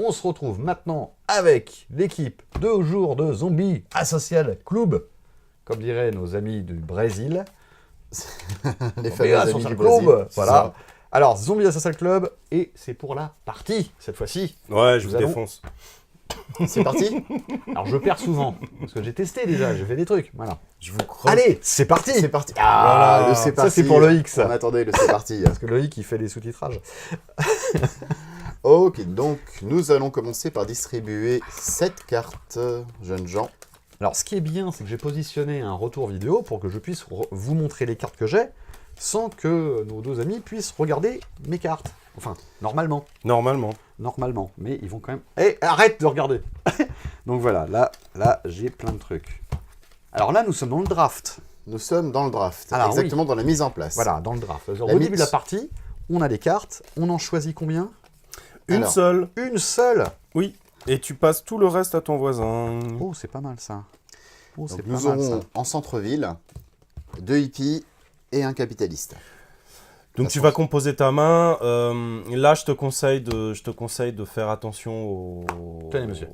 on se retrouve maintenant avec l'équipe de jour de Zombie Social Club, comme diraient nos amis du Brésil. Les fameux amis Social du Club, Brésil. voilà. Alors, Zombie Social Club, et c'est pour la partie, cette fois-ci. Ouais, je vous allons- défonce. C'est parti. Alors, je perds souvent, parce que j'ai testé déjà, j'ai fait des trucs, voilà. Je vous creuse. Allez, c'est parti. C'est parti. Ah, Voilà. le c'est Ça, parti. c'est pour le X. On attendait le c'est parti. Parce que Loïc, il fait les sous-titrages. Ok, donc nous allons commencer par distribuer 7 cartes, jeunes gens. Alors, ce qui est bien, c'est que j'ai positionné un retour vidéo pour que je puisse vous montrer les cartes que j'ai, sans que nos deux amis puissent regarder mes cartes. Enfin, normalement. Normalement. Mais ils vont quand même... Eh, arrête de regarder. Donc voilà, là j'ai plein de trucs. Alors là, nous sommes dans le draft. Nous sommes dans le draft, Alors, exactement dans la mise en place. Voilà, dans le draft. Alors, La au début mix. de la partie, on a les cartes. On en choisit combien? Une Alors. seule. Une seule. Oui. Et tu passes tout le reste à ton voisin. Oh, c'est pas mal ça. Oh, c'est Donc, pas nous mal ça. aurons en centre-ville 2 hippies et un capitaliste. Donc tu vas composer ta main. Là, je te conseille de faire attention Tenez, monsieur.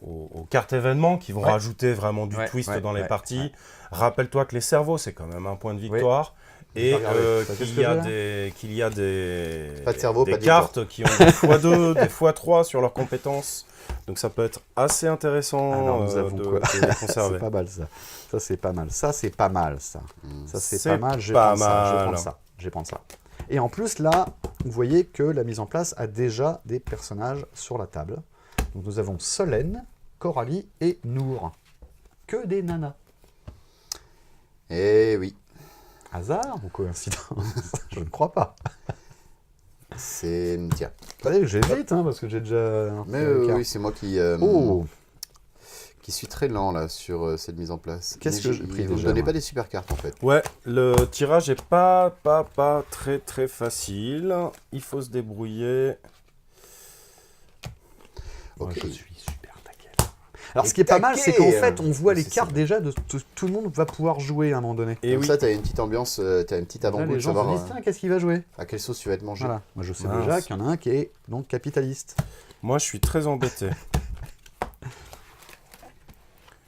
aux cartes événements qui vont Ouais. rajouter vraiment du Ouais, twist ouais, dans les ouais, parties. ouais. Rappelle-toi que les cerveaux, c'est quand même un point de victoire. Et Je vais regarder. T'as qu'il qu'est-ce y a que j'ai, qu'il y a des Pas de cerveau, des pas de cartes qui ont des x2, des x3 sur leurs compétences. Donc ça peut être assez intéressant Alors, nous avons de quoi les conserver. C'est pas mal ça. Ça c'est pas mal. Ça c'est pas mal ça. Ça c'est C'est pas mal. Je vais pas prendre ça. Je vais mal. prendre ça. Je vais prendre ça. Et en plus là, vous voyez que la mise en place a déjà des personnages sur la table. Donc nous avons Solène, Coralie et Nour. Que des nanas. Eh oui, Hasard ou coïncidence? Je ne crois pas. c'est... Tiens. Allez, j'ai vite hein, parce que j'ai déjà... Mais fait le oui, c'est moi Oh, qui suis très lent là sur cette mise en place. Qu'est-ce que Mais j'ai pris vous ne déjà, donnez moi pas des super cartes en fait. Ouais, le tirage est pas très facile. Il faut se débrouiller. moi, Ok. je suis super taquet. Alors Et ce qui est pas mal, c'est qu'en taquet, fait, on voit oui, les c'est cartes ça. déjà, tout le monde va pouvoir jouer à un moment donné. Et Comme oui. ça, tu as une petite ambiance, tu as une petite Là, avant-goût les de gens se savoir disent, tiens, qu'est-ce qu'il va jouer? à quelle sauce tu vas être mangé. Voilà. Moi, je sais Mince. déjà qu'il y en a un qui est donc capitaliste. Moi, je suis très embêté.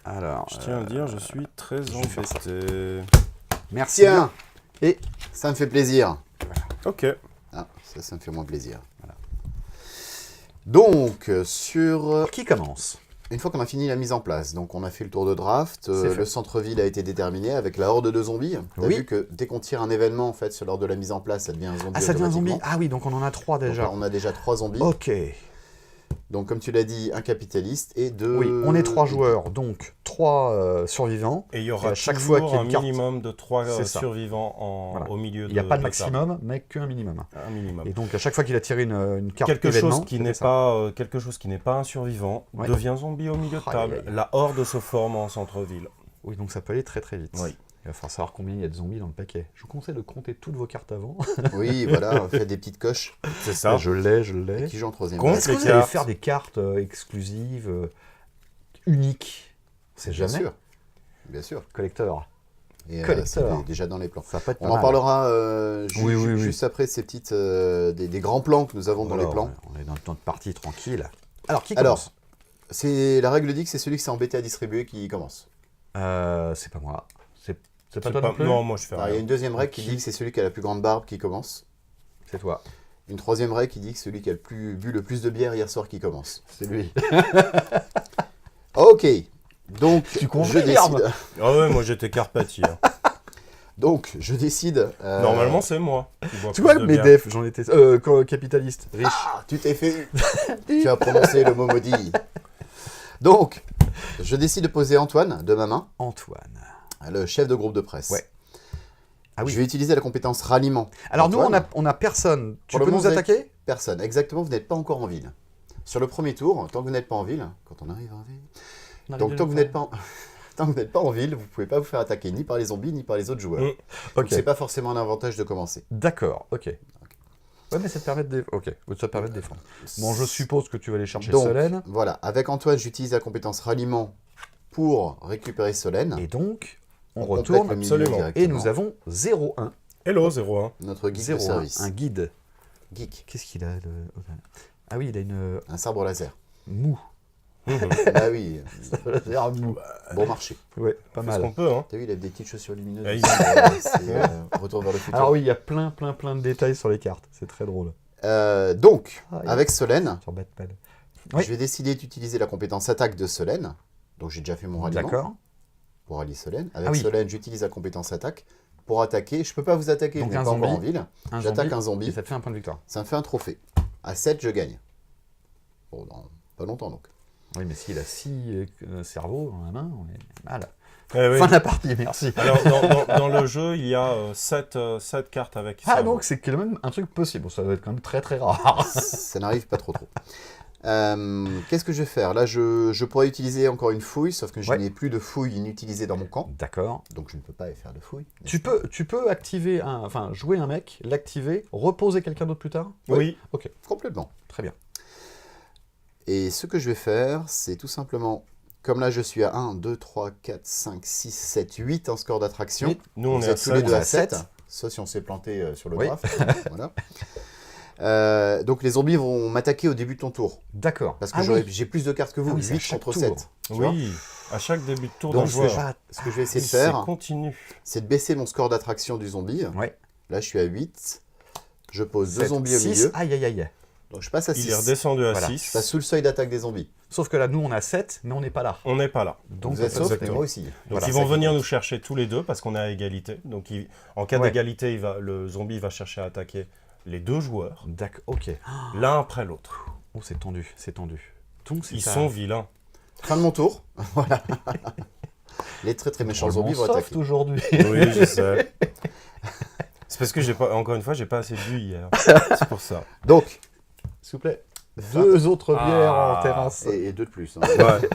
Alors, Je tiens à le dire, je suis très vais faire ça. embêté. merci. Tiens, Et ça me fait plaisir. Ok. Ah, ça me fait moins plaisir. Voilà. Donc, sur... qui commence? Une fois qu'on a fini la mise en place, donc on a fait le tour de draft, C'est fait. le centre-ville a été déterminé avec la horde de zombies. T'as Oui. vu que dès qu'on tire un événement, en fait, lors de la mise en place, ça devient un zombie Ah, ça devient un zombie. automatiquement. Ah oui, donc on en a 3 Donc, déjà. on a déjà 3 zombies. Ok. Donc, comme tu l'as dit, un capitaliste et 2... Oui, on est 3 joueurs, donc 3 survivants. Et il y aura Et à chaque toujours fois qu'il y a un une carte- minimum de 3 C'est ça. survivants Voilà. au milieu de Il n'y a pas de la table. maximum, mais qu'un minimum. Un minimum. Et donc à chaque fois qu'il a tiré une carte Quelque événement, chose qui c'était n'est ça. pas quelque chose qui n'est pas un survivant Ouais. devient zombie au milieu de Aïe, table. aïe, aïe. La horde se forme en centre-ville. Oui, donc ça peut aller très très vite. Oui. Il va falloir savoir combien il y a de zombies dans le paquet. Je vous conseille de compter toutes vos cartes avant. Oui, voilà, on fait des petites coches. C'est ça. Je l'ai. Qui joue en troisième Compte Est-ce que les vous allez cartes. faire des cartes exclusives, uniques? C'est Bien jamais sûr. Bien sûr. collector. Et Collector. c'est déjà dans les plans. Ça peut être On pas en mal. parlera Oui. juste après ces petites, des grands plans que nous avons dans les Voilà, plans. On est dans notre partie tranquille. Alors, qui Alors, commence? c'est la règle dit que c'est celui qui s'est embêté à distribuer qui commence. C'est pas moi. C'est pas C'est toi pas- non plus? Non, moi je fais Alors, il y a rien. une deuxième règle qui Qui dit que c'est celui qui a la plus grande barbe qui commence. C'est toi. Une troisième règle qui dit que celui qui a bu le plus de bière hier soir qui commence. C'est lui. Ok, donc Tu je confirmes. décide. Ah ouais, moi j'étais Carpati. hein. Donc je décide. Normalement, c'est moi. qui bois Tu plus vois, de mes bière. defs, j'en étais... capitaliste, riche. Ah, tu t'es fait eu. Tu as prononcé le mot maudit. Donc, je décide de poser Antoine de ma main, Antoine. le chef de groupe de presse. Ouais. Ah oui. Je vais utiliser la compétence ralliement. Alors nous, Antoine, on a personne. Tu Pour le peux moment, nous vous attaquer? Personne. Exactement, vous n'êtes pas encore en ville. Sur le premier tour, tant que vous n'êtes pas en ville, quand on arrive en ville, donc tant que vous n'êtes pas en... tant que vous n'êtes pas en ville, vous ne pouvez pas vous faire attaquer ni par les zombies ni par les autres joueurs. Mm. Donc Ok. c'est pas forcément un avantage de commencer. D'accord, ok. Ouais, mais ça te permet de, ok, ça te permet de défendre. Bon, je suppose que tu vas aller chercher Donc, Solène. voilà, avec Antoine, j'utilise la compétence ralliement pour récupérer Solène. Et donc, on complète retourne. le milieu absolument. Et directement. nous avons 0-1. Hello, 01. Notre guide de 0-1. service. Un guide. Geek. Qu'est-ce qu'il a le... Ah oui, il a une Un sabre laser. mou. Ah oui, Laser mou. bon marché. Ouais, pas C'est ce mal. qu'on peut, hein. T'as vu, il a des petites chaussures lumineuses. Ah, il- C'est Retour vers le futur. Alors oui, il y a plein de détails sur les cartes. C'est très drôle. Donc, Ah, il y a- avec Solène, Sur Batman. Oui. je vais décider d'utiliser la compétence attaque de Solène. Donc j'ai déjà fait mon ralliement D'accord. pour rallier Solène. Avec Ah oui. Solène, j'utilise la compétence attaque pour attaquer. Je peux pas vous attaquer, Donc vous n'êtes un pas encore en zombie. ville. Un J'attaque zombie, un Et zombie. ça te fait un point de victoire. Ça me fait un trophée. À 7, je gagne. Bon, dans pas longtemps donc. Oui, mais s'il a 6 cerveaux dans la main, on est mal. Eh oui. Fin de la partie, merci. Alors, dans le jeu, il y a 7 cartes avec Ah, cerveau. donc c'est quand même un truc possible. Bon, ça doit être quand même très rare. Ça n'arrive pas trop. Qu'est-ce que je vais faire? Là, je pourrais utiliser encore une fouille, sauf que je Ouais. n'ai plus de fouille inutilisée dans mon camp. D'accord. Donc je ne peux pas faire de fouille. Tu peux activer enfin, jouer un mec, l'activer, reposer quelqu'un d'autre plus tard. Oui. Ok, Complètement. très bien. Et ce que je vais faire, c'est tout simplement, comme là je suis à 1, 2, 3, 4, 5, 6, 7, 8 en score d'attraction. Oui. Nous, on Vous est à êtes tous les 7. deux à à 7. 7. Sauf si on s'est planté sur le Oui. draft. Voilà. Donc les zombies vont m'attaquer au début de ton tour. D'accord. Parce que Ah oui. j'ai plus de cartes que vous. Ah oui, c'est à 8 chaque contre tour. 7. tu vois. Oui, à chaque début de tour d'un Donc joueur. ce que je vais essayer de C'est faire, continu. c'est de baisser mon score d'attraction du zombie. Ouais. Là je suis à 8. Je pose 2 7, zombies au 6. milieu. Aïe, aïe, aïe. Donc je passe à 6. Il est redescendu à Voilà. 6. Je passe sous le seuil d'attaque des zombies. Sauf que là, nous, on a 7, mais on n'est pas là. On n'est pas là. Donc, vous êtes sauf, mais exactement. moi aussi. Donc Voilà, ils ça vont qui venir compte. nous chercher tous les deux parce qu'on est à égalité. Donc en cas Ouais. d'égalité, le zombie va chercher à attaquer les deux joueurs, D'accord, ok. l'un après l'autre. Oh, c'est tendu, c'est tendu. Donc, c'est Ils ça. sont vilains. Fin de mon tour. Voilà. Les très méchants zombies vont soft attaquer. aujourd'hui. Oui, je sais. C'est parce que encore une fois, j'ai pas assez bu hier. C'est pour ça. Donc, S'il vous plaît. 2 autres bières Ah. en terrasse. et 2 de plus. hein. Ouais.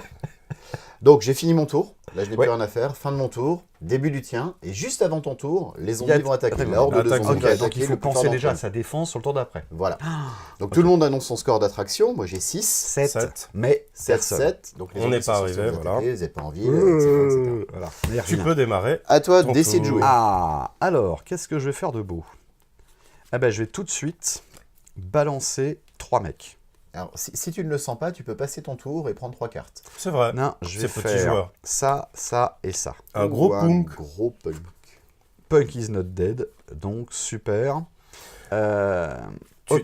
Donc j'ai fini mon tour. Là je n'ai Ouais. plus rien à faire. Fin de mon tour. Début du tien. Et juste avant ton tour, les Il y zombies a- vont attaquer. Attends, La horde de attaque, zombies Ok, va donc attaquer il faut le plus fort penser d'entre déjà à eux. sa défense sur le tour d'après. Voilà. Donc Ok. tout le monde annonce son score d'attraction. Moi j'ai 6. 7, 7. mais 7, personne. 7. Donc les On zombies n'est pas sont censés arrivé, vous voilà. attaquer, vous n'êtes pas en ville, etc. Voilà. Mais Tu rien. peux démarrer. À toi Ton d'essayer de tour. jouer. Ah, alors, qu'est-ce que je vais faire de beau? Ah ben, je vais tout de suite balancer 3 mecs. Alors si tu ne le sens pas, tu peux passer ton tour et prendre 3 cartes. C'est vrai. Non, je vais C'est petit faire joueur. ça, ça et ça. Un gros Ou punk. Gros punk. Punk is not dead, donc super.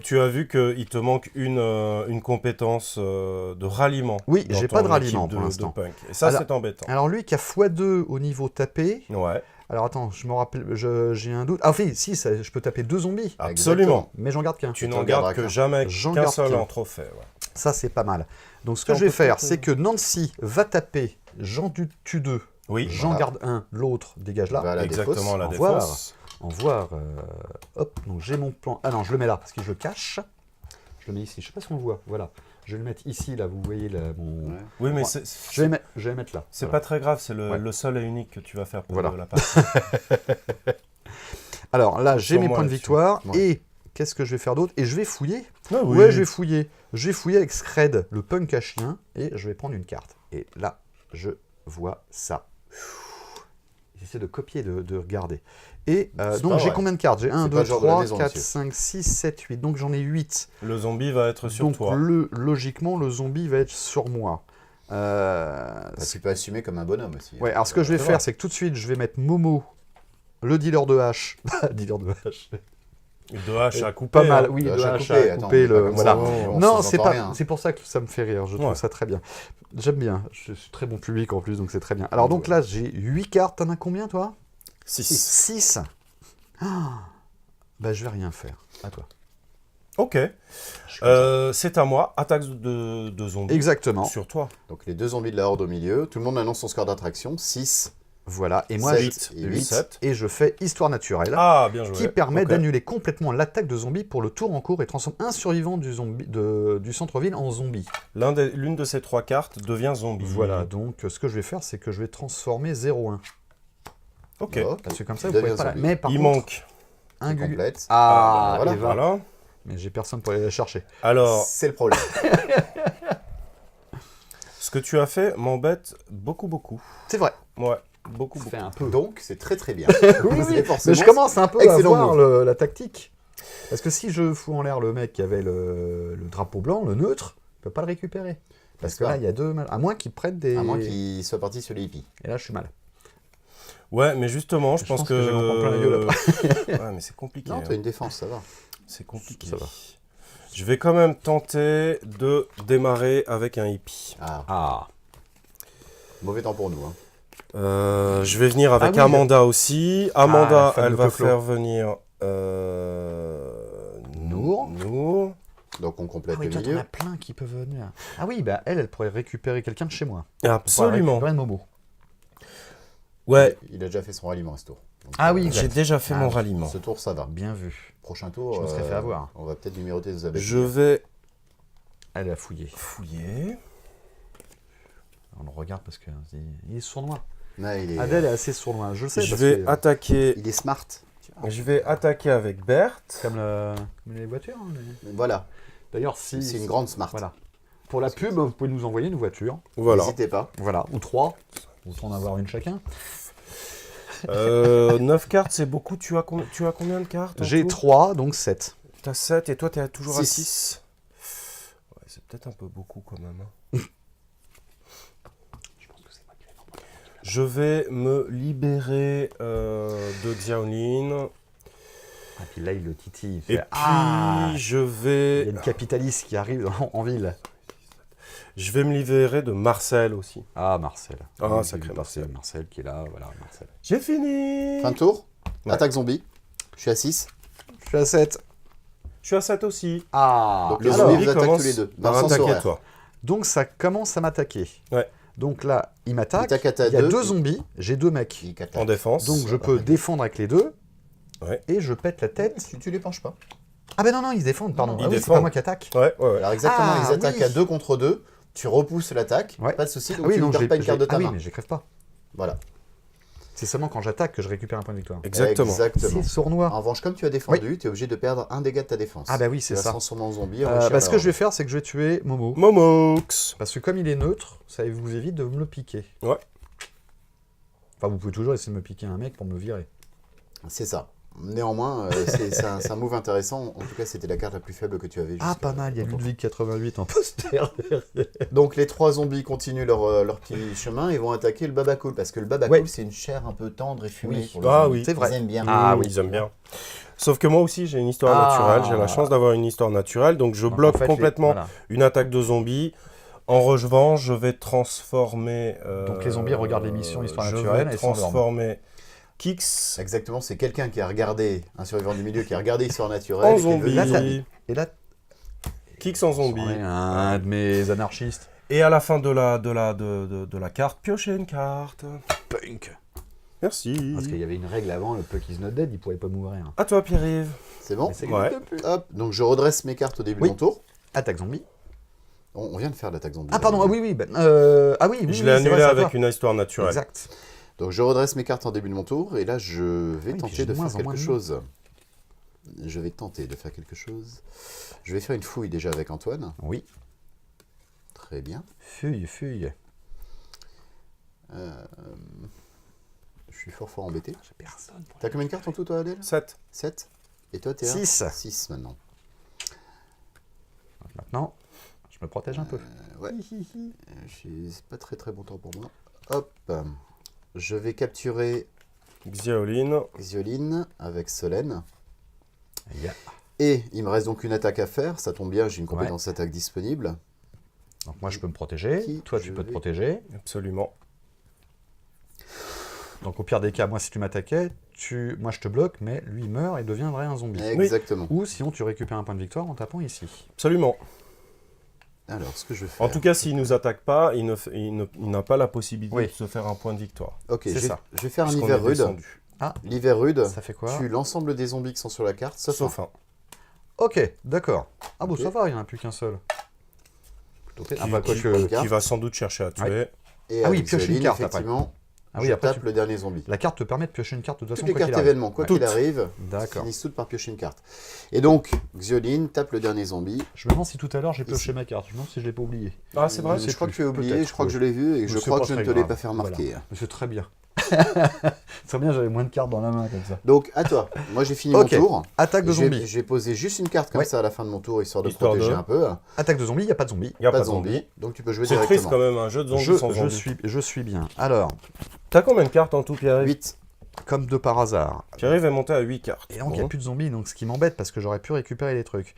Tu as vu qu'il te manque une compétence de ralliement. Oui, dans j'ai ton pas de ralliement équipe pour de l'instant. punk. Et ça, Alors- c'est embêtant. Alors lui qui a x2 au niveau tapé. Ouais, Alors attends, je me rappelle, j'ai un doute. Ah oui, si, je peux taper 2 zombies, absolument. mais j'en garde qu'un. Tu t'en n'en garderas gardes que qu'un. jamais J'en qu'un garde seul qu'un. en trophée. Ouais. Ça, c'est pas mal. Donc ce que On je vais peut faire, peut-être, c'est que Nancy va taper, j'en tue 2, Oui, j'en voilà. garde un, l'autre dégage là. Voilà, exactement la Au revoir. défense. En voir. Hop, donc j'ai mon plan. Ah non, je le mets là parce que je le cache. Je le mets ici. Je sais pas si on le voit. Voilà. Je vais le mettre ici, là. Vous voyez là, mon. Ouais. Oui, mais Ouais. Je vais le mettre là. c'est Voilà. pas très grave, c'est Ouais. le seul et unique que tu vas faire pour Voilà. la partie. Alors là, j'ai Sur mes moi points de là-dessus. victoire. Ouais. Et qu'est-ce que je vais faire d'autre? Et je vais fouiller. Ah oui. Ouais, je vais fouiller. Je vais fouiller avec Scred, le punk à chien. Et je vais prendre une carte. Et là, je vois ça. J'essaie de copier, de regarder. Et C'est donc pas j'ai vrai. combien de cartes? J'ai 1, C'est pas 2, le genre de la 3, maison, 4, monsieur. 5, 6, 7, 8. Donc j'en ai 8. Le zombie va être sur Donc toi. logiquement, le zombie va être sur moi. Bah, tu peux assumer comme un bonhomme aussi. Ouais, alors ce que je vais c'est faire, vrai. c'est que tout de suite, je vais mettre Momo, le dealer de hache. Dealer de hache. De hache à couper. Pas mal, hein. oui, De de hache à hache couper, à attends, couper on le. va pas Voilà. comme ça, on Non, se c'est entend pas. rien. C'est pour ça que ça me fait rire. Je trouve Ouais. ça très bien. J'aime bien. Je suis très bon public en plus, donc c'est très bien. Alors donc là, j'ai 8 cartes. T'en as combien, toi? 6. 6. Bah, je vais rien faire. À toi. Ok. C'est à moi. Attaque de zombie. Exactement. Sur toi. Donc les 2 zombies de la horde au milieu. Tout le monde annonce son score d'attraction. 6. Voilà. Et moi, 7 j'ai et 8. 7. Et je fais histoire naturelle. Ah, bien joué. qui permet Ok. d'annuler complètement l'attaque de zombies pour le tour en cours et transforme un survivant du centre-ville en zombie. L'une de ces 3 cartes devient zombie. Voilà, donc ce que je vais faire, c'est que je vais transformer 0-1. Ok. Parce que comme ça, Il vous pouvez devient pas la... zombie. Mais par Il contre, manque. un Gugu... Complète. Ah, voilà, Eva. Voilà. Mais j'ai personne pour aller la chercher. Alors, C'est le problème. ce que tu as fait m'embête beaucoup. C'est vrai. Ouais, beaucoup. Ça fait un peu. Donc c'est très très bien. Oui, C'est oui. forcément Mais je commence un peu à excellent voir move. la tactique. Parce que si je fous en l'air le mec qui avait le drapeau blanc, le neutre, je peux pas le récupérer. Parce que là, il y a 2 mal. À moins qu'il prenne des... À moins qu'il soit parti sur les hippies. Et là, je suis mal. Ouais, mais justement, je pense que... je vais m'en prendre plein la gueule après. Ouais, mais c'est compliqué. Non, hein. t'as une défense, ça va. C'est compliqué. Ça va. Je vais quand même tenter de démarrer avec un hippie. Ah, Ah. mauvais temps pour nous. Hein. Je vais venir avec Ah oui, Amanda aussi. Amanda, la femme elle de va Clo-Clo. faire venir... Nour. Nour. Donc on complète Ah oui, le toi, t'en milieu. as plein qui peuvent venir. Ah oui, bah elle pourrait récupérer quelqu'un de chez moi. Absolument. Récupérer Momo. Ouais, Il a déjà fait son ralliement à ce tour. Donc, Ah oui, j'ai déjà fait Ah mon oui. ralliement. Ce tour, ça va. Bien vu. Prochain tour, Je me serais fait avoir. on va peut-être numéroter les abeilles. Je vais Elle a fouillé. fouiller. On le regarde parce qu'il est sournois. Ouais, il est, Adèle est assez sournois, je le sais. Je parce vais que- attaquer. il est smart. Je vais attaquer avec Berthe. Comme les voitures. hein, Voilà, D'ailleurs, si... c'est une grande smart. Voilà. Pour la pub, vous pouvez nous envoyer une voiture. Voilà. N'hésitez pas. Voilà. Ou 3. Autant en avoir une chacun. 9 cartes, c'est beaucoup. Tu as combien de cartes en J'ai tout 3, donc 7. T'as 7 et toi, t'es toujours à Six. 6. Ouais, c'est peut-être un peu beaucoup quand même. hein. Je vais me libérer de Xiaolin. Et puis là, il le titille. Il Et fait, puis, ah, je il y a vais... une capitaliste qui arrive en ville. Je vais me libérer de Marcel aussi. Ah, Marcel. Ah, Oui, sacré j'ai vu passer Marcel. Marcel qui est là, voilà, Marcel. J'ai fini. Fin de tour. Ouais. Attaque zombie. Je suis à 6. Je suis à 7. Je suis à 7 aussi. Ah, Donc les alors, zombies vous attaquent commence tous les deux. Dans par le sens attaquer horaire. toi. donc ça commence à m'attaquer. Ouais. Donc là, il m'attaque. Il t'attaque à Il y a deux. 2 zombies, j'ai 2 mecs. Il attaque. En défense. Donc je peux défendre avec les 2. Ouais. Et je pète la tête. Tu les penches pas. Ah ben non, ils défendent, pardon. Ils Ah oui, c'est défendent. pas moi qui attaque. Ouais, ouais, ouais. Alors exactement, Ah, ils attaquent oui. à 2 contre 2. Tu repousses l'attaque. Ouais. Pas de souci. Donc Ah oui, tu ne non, perds pas une carte de ta ah oui, main. mais je crève pas. Voilà. C'est seulement quand j'attaque que je récupère un point de victoire. Exactement. Exactement. C'est sournois. En revanche, comme tu as défendu, tu es obligé de perdre un dégât de ta défense. Ah bah oui, Tu c'est vas se ça. transformer en zombie. et réussir Bah, ce à que je vais faire, c'est que je vais tuer Momo. Momox. Parce que comme il est neutre, ça vous évite de me le piquer. Ouais. Enfin, vous pouvez toujours essayer de me piquer un mec pour me virer. C'est ça. Néanmoins, c'est un move intéressant. En tout cas, c'était la carte la plus faible que tu avais. Ah, jusqu'à- pas mal, il y a Ludwig 88 en poster. Donc les 3 zombies continuent leur petit chemin et vont attaquer le Babacool. Parce que le Babacool, Ouais. c'est une chair un peu tendre et fumée. Oui. Pour les Ah zombies. oui. C'est vrai. Ils aiment bien. Ah oui. Ils aiment bien. Sauf que moi aussi, j'ai une histoire Ah. naturelle. J'ai la chance d'avoir une histoire naturelle. Donc, je Donc, bloque en fait, complètement voilà. une attaque de zombies. En revanche, je vais transformer... Donc, les zombies regardent l'émission Histoire je naturelle vais et s'endorment. transformer Kix Exactement, c'est quelqu'un qui a regardé, un survivant du milieu qui a regardé Histoire naturelle. en qui veut- zombie. Là, Et là, Kix en zombie. on est un de mes anarchistes. Et à la fin de la carte, piocher une carte. Punk. Merci. Parce qu'il y avait une règle avant, le Puck is not dead, il pouvait pas mourir. À toi, Pierre-Yves. C'est bon. Mais c'est Ouais. de pute. Hop, donc je redresse mes cartes au début Oui. de mon tour. Attaque zombie. On vient de faire l'attaque zombie. Ah pardon, ah oui, oui. Ah oui, oui, Je oui, l'ai c'est annulé vrai, c'est à avec toi. une histoire naturelle. Exact. Donc je redresse mes cartes en début de mon tour et là je vais Oui, puis tenter j'ai de moins faire en moins quelque de chose. Je vais tenter de faire quelque chose. Je vais faire une fouille déjà avec Antoine. Oui. Très bien. Fuille, fuille. Je suis fort embêté. J'ai personne. T'as combien de cartes en tout toi Adèle 7. 7. Et toi t'es 6. 6 maintenant. Maintenant, je me protège un peu. Ouais. C'est pas très très bon temps pour moi. Hop. Je vais capturer Xiaolin. Xiolin avec Solène. Yeah. Et il me reste donc une attaque à faire. Ça tombe bien, j'ai une compétence attaque disponible. Donc moi je peux me protéger, Qui toi je tu peux te vais- protéger. Absolument. Donc au pire des cas, moi si tu m'attaquais, moi je te bloque, mais lui il meurt et deviendrait un zombie. Exactement. Ou sinon tu récupères un point de victoire en tapant ici. Absolument. Alors, ce que je vais faire... En tout cas, s'il ne nous attaque pas, il n'a pas la possibilité Oui. de se faire un point de victoire. Ok, c'est ça. je vais faire un puisqu'on hiver est rude. descendu. L'hiver rude Ça fait quoi? tue l'ensemble des zombies qui sont sur la carte, sauf un. un. Ok, d'accord. Ah bon Ok. ça va, il n'y en a plus qu'un seul. Plutôt Qui, ah bah qui- quoique... carte. qui va sans doute chercher à tuer. Ouais. Et Ah oui, avec pioche une Xiolin, carte après. effectivement, Ah oui, je après tape le dernier zombie. la carte te permet de piocher une carte de toute Toutes façon les quoi cartes qu'il arrive. événements, quoi qu'il Toutes. arrive, D'accord. finissent toutes par piocher une carte. Et donc, Xiolin tape le dernier zombie. Je me demande si tout à l'heure j'ai Ici. pioché ma carte. Je me demande si je l'ai pas oublié. Ah, c'est vrai Je crois que tu as oublié, Peut-être, je crois que oui. je l'ai vu et je Mais c'est crois pas que je ne très te l'ai grave. pas fait remarquer. Mais c'est très bien. C'est bien, j'avais moins de cartes dans la main comme ça. Donc, à toi. Moi, j'ai fini Ok. mon tour. Attaque de Je vais, zombie. je vais poser juste une carte comme Ouais. ça à la fin de mon tour, histoire de Histoire protéger de- un peu. Attaque de zombie, il n'y a pas de zombie. Il n'y a Pas pas de de zombie. zombie. Donc, tu peux jouer C'est triste directement. quand même, un jeu de zombies sans zombies. Je suis bien. Alors, T'as combien de cartes en tout, Pierre-Yves 8. comme de par hasard. Pierre-Yves est monté à 8 cartes. Et donc, il n'y a Bon. plus de zombies, donc ce qui m'embête, parce que j'aurais pu récupérer les trucs.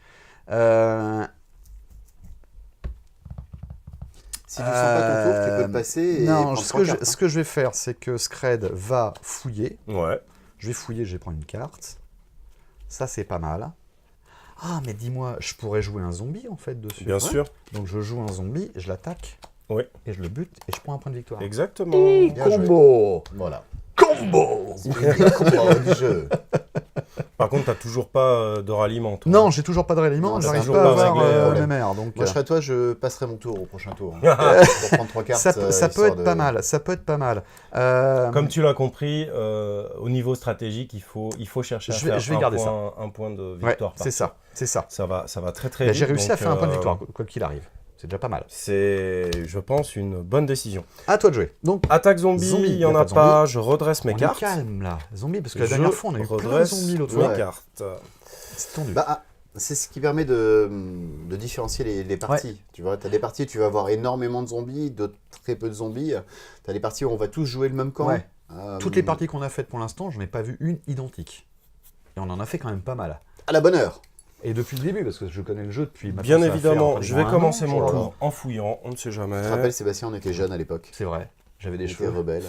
Si tu sens pas ton tour, tu peux le passer et Non, prendre ce 3 que, je, cartes, ce que je vais faire, c'est que Scred va fouiller. Ouais. Je vais fouiller, je vais prendre une carte. Ça, c'est pas mal. Ah, mais dis-moi, je pourrais jouer un zombie, en fait, dessus. Bien Ouais. sûr. Donc, je joue un zombie, je l'attaque. Oui. Et je le bute, et je prends un point de victoire. Exactement. Bien joué. Combo Voilà. Combo C'est le combat du jeu. Par contre, t'as toujours pas de ralliement, toi. Non, j'ai toujours pas de ralliement, Non, j'arrive toujours pas à pas avoir réglé, MMR. Donc, Moi, je serais toi, je passerai mon tour au prochain tour. Ah, Pour prendre 3 cartes. ça peut histoire être de- pas mal, ça peut être pas mal. Comme tu l'as compris, au niveau stratégique, il faut chercher à Je vais- faire je vais garder un point de Ouais, victoire. par c'est ça, c'est ça. Ça va très très Bah, vite. j'ai réussi à donc, faire un point de victoire, quoi qu'il arrive. C'est déjà pas mal. C'est, je pense, une bonne décision. À toi de jouer. Donc, Attaque zombie, Zombie, il y n'y a en pas a de pas, je redresse mes on est cartes. calme là. Zombie, parce que la Je dernière fois, on a eu plein de redresse zombies l'autre mes fois. cartes. C'est tendu. Bah, c'est ce qui permet de différencier les parties. Tu vois, tu as des parties où tu vas avoir énormément de zombies, d'autres très peu de zombies. Tu as des parties où on va tous jouer le même camp. Ouais. Euh, Toutes les parties qu'on a faites pour l'instant, je n'ai pas vu une identique. Et on en a fait quand même pas mal. À la bonne heure. Et depuis le début, parce que je connais le jeu depuis maintenant. Bien ça va faire évidemment, pratiquement je vais un commencer an, mon je- tour en fouillant, on ne sait jamais. Je te rappelle, Sébastien, on était jeunes à l'époque. C'est vrai, j'avais des On était cheveux. rebelles.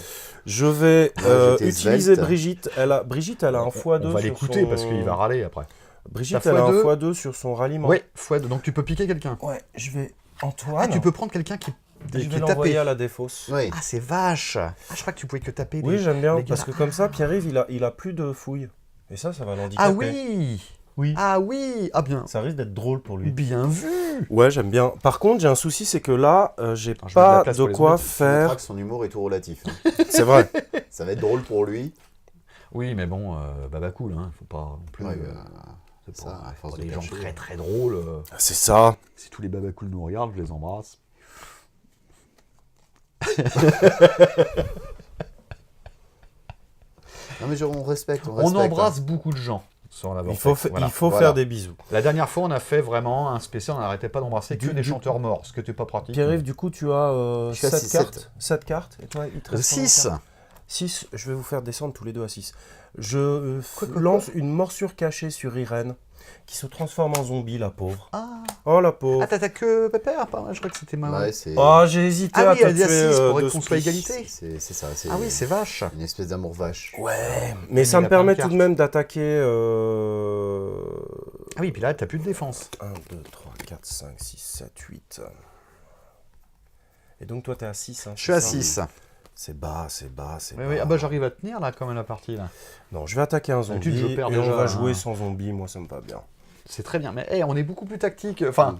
Je vais Moi, j'étais utiliser svelte. Brigitte. Brigitte, elle a un x2 On va sur l'écouter son- parce qu'il va râler après. Brigitte, T'as elle a un x2. x2 sur son ralliement. Ouais, x2. Donc tu peux piquer quelqu'un. Ouais, je vais... Ah, Antoine, tu peux prendre quelqu'un qui je est vais l'envoyer tapé. à la défausse. Oui. Ah, c'est vache. Ah, je crois que tu pouvais que taper. Oui, des- j'aime bien, les gars. parce que comme ça, Pierre-Yves, il a plus de fouilles. Et ça va l'handicaper. Ah oui. Oui. Ah oui. Ah bien. Ça risque d'être drôle pour lui. Bien vu. Ouais, j'aime bien. Par contre, j'ai un souci, c'est que là, j'ai Attends, je mets de la pas place de pour les quoi autres. Tu faire. noteras que son humour est tout relatif. Hein. C'est vrai. Ça va être drôle pour lui. Oui, mais bon, baba cool, hein. Faut pas non plus. Ouais, c'est ça, pas- à force de les gens percher. très très drôles. C'est ça. Si tous les baba cool nous regardent, je les embrasse. Non, mais on respecte. On On respecte, embrasse beaucoup de gens sur la Il faut, Voilà. il faut Voilà. faire des bisous. La dernière fois, on a fait vraiment un spécial, on n'arrêtait pas d'embrasser que Du- des du- chanteurs morts, ce qui n'était pas pratique. Pierre-Yves, du coup, tu as Je suis à 7 six, cartes. 7 cartes. Et toi, il te reste combien de 6. cartes 6, je vais vous faire descendre tous les deux à 6. Je Quoi lance une morsure cachée sur Irène, qui se transforme en zombie, la pauvre. Ah, Oh, la pauvre. ah t'attaques que Pépère, pardon, je crois que c'était ma... Ouais, c'est Oh, j'ai hésité Ah à oui, te elle dit à tuer 6 pour de qu'on soit split. égalité. c'est ça. Ah oui, c'est vache. une espèce d'amour vache. Ouais, mais il ça a me plein de permet tout cartes. de même d'attaquer... Ah oui, puis là, t'as plus de défense. 1, 2, 3, 4, 5, 6, 7, 8. Et donc toi, t'es à 6. Hein, Je suis à c'est ça 6. C'est bas, c'est bas, c'est Oui, bas. oui. Ah bah j'arrive à tenir là, quand même, la partie là. Non, je vais attaquer un D'habitude, zombie je perds et déjà, on va hein. jouer sans zombie, moi ça me va bien. C'est très bien, mais hey, on est beaucoup plus tactique. Enfin,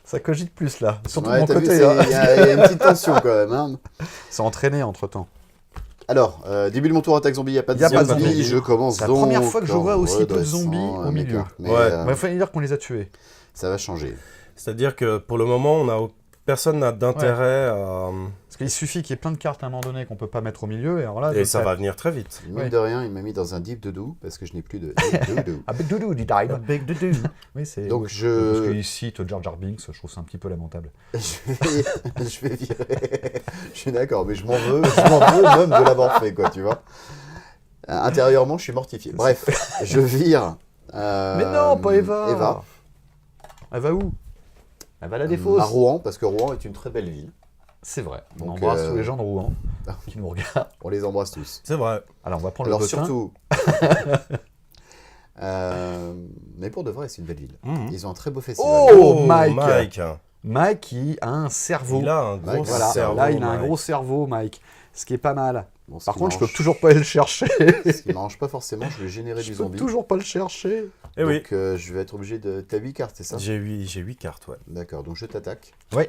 ça cogite plus là. Surtout de Ouais, mon t'as vu, côté. il hein. y a une petite tension quand même. Hein. C'est entraîné entre temps. Alors, début de mon tour attaque zombie, il n'y a pas de Y a pas de zombie. zombie. Je commence C'est la donc première fois que je en vois aussi peu de redressant zombies au mes milieu. cartes. Mais, Ouais. Il fallait dire qu'on les a tués. ça va changer. C'est-à-dire que pour le moment, personne n'a d'intérêt à... Parce qu'il suffit qu'il y ait plein de cartes à un moment donné qu'on peut pas mettre au milieu. Et, alors là, Et ça va venir très vite. Mine Ouais. de rien, il m'a mis dans un deep doudou parce que je n'ai plus de deep doudou. Ah, big doudou, dit time. Big Dudu. Oui, c'est. Donc Parce je... qu'il cite Jar Jar Binks, je trouve ça un petit peu lamentable. je vais virer. Je suis d'accord, mais je m'en veux même de l'avoir fait, quoi, tu vois. Intérieurement, je suis mortifié. Bref, je vire. Mais non, pas Eva. Eva. Elle va où? Elle va à la défausse. À Rouen, parce que Rouen est une très belle ville. C'est vrai. On Donc, embrasse tous les gens de Rouen Ah. qui nous regardent. On les embrasse tous. C'est vrai. Alors, on va prendre Alors le bottin. surtout... mais pour de vrai, c'est une belle ville. Mhm. Ils ont un très beau festival. Oh, Mike. Mike, qui a un cerveau. Il a un gros Mike, Voilà, cerveau. là, il a un Mike. gros cerveau, Mike. Ce qui est pas mal. Bon, ce Par qui contre, je peux m'arrange- toujours pas aller le chercher. Ce qui m'arrange pas forcément, je vais générer Je du peux zombie. toujours pas le chercher. Eh oui. Donc je vais être obligé de... T'as 8 cartes, c'est ça? J'ai 8 cartes, ouais. D'accord, donc je t'attaque. Oui.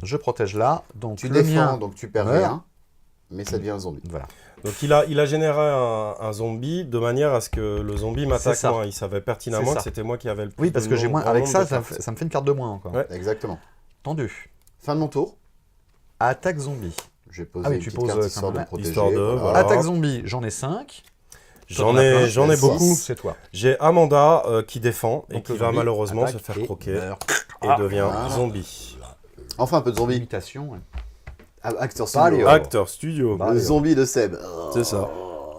Je protège là. Donc, Tu le défends, mien. donc tu perds Ouais. rien. Mais ça devient un zombie. Voilà. Donc il a généré un zombie de manière à ce que le zombie m'attaque C'est ça. moi. Il savait pertinemment C'est que ça. c'était moi qui avais le plus Oui, parce de que j'ai nom- moins. grand Avec nombre ça, de cartes. ça me fait une carte de moins encore. Ouais. Exactement. Tendu. Fin de mon tour. Attaque zombie. Je vais poser Ah oui, une tu petite poses, carte quand histoire de même. me protéger. Histoire de, voilà. Attaque zombie, j'en ai 5. J'en ai beaucoup. C'est toi. J'ai Amanda qui défend et Donc, qui le va zombie malheureusement se attaque faire et croquer meurt. et devient voilà. zombie. Enfin, un peu de zombie. Imitation. Ouais. Ah, Acteur Pas les studio. hauts. Acteur studio. Bah, Le allez, zombie de Seb. C'est ça.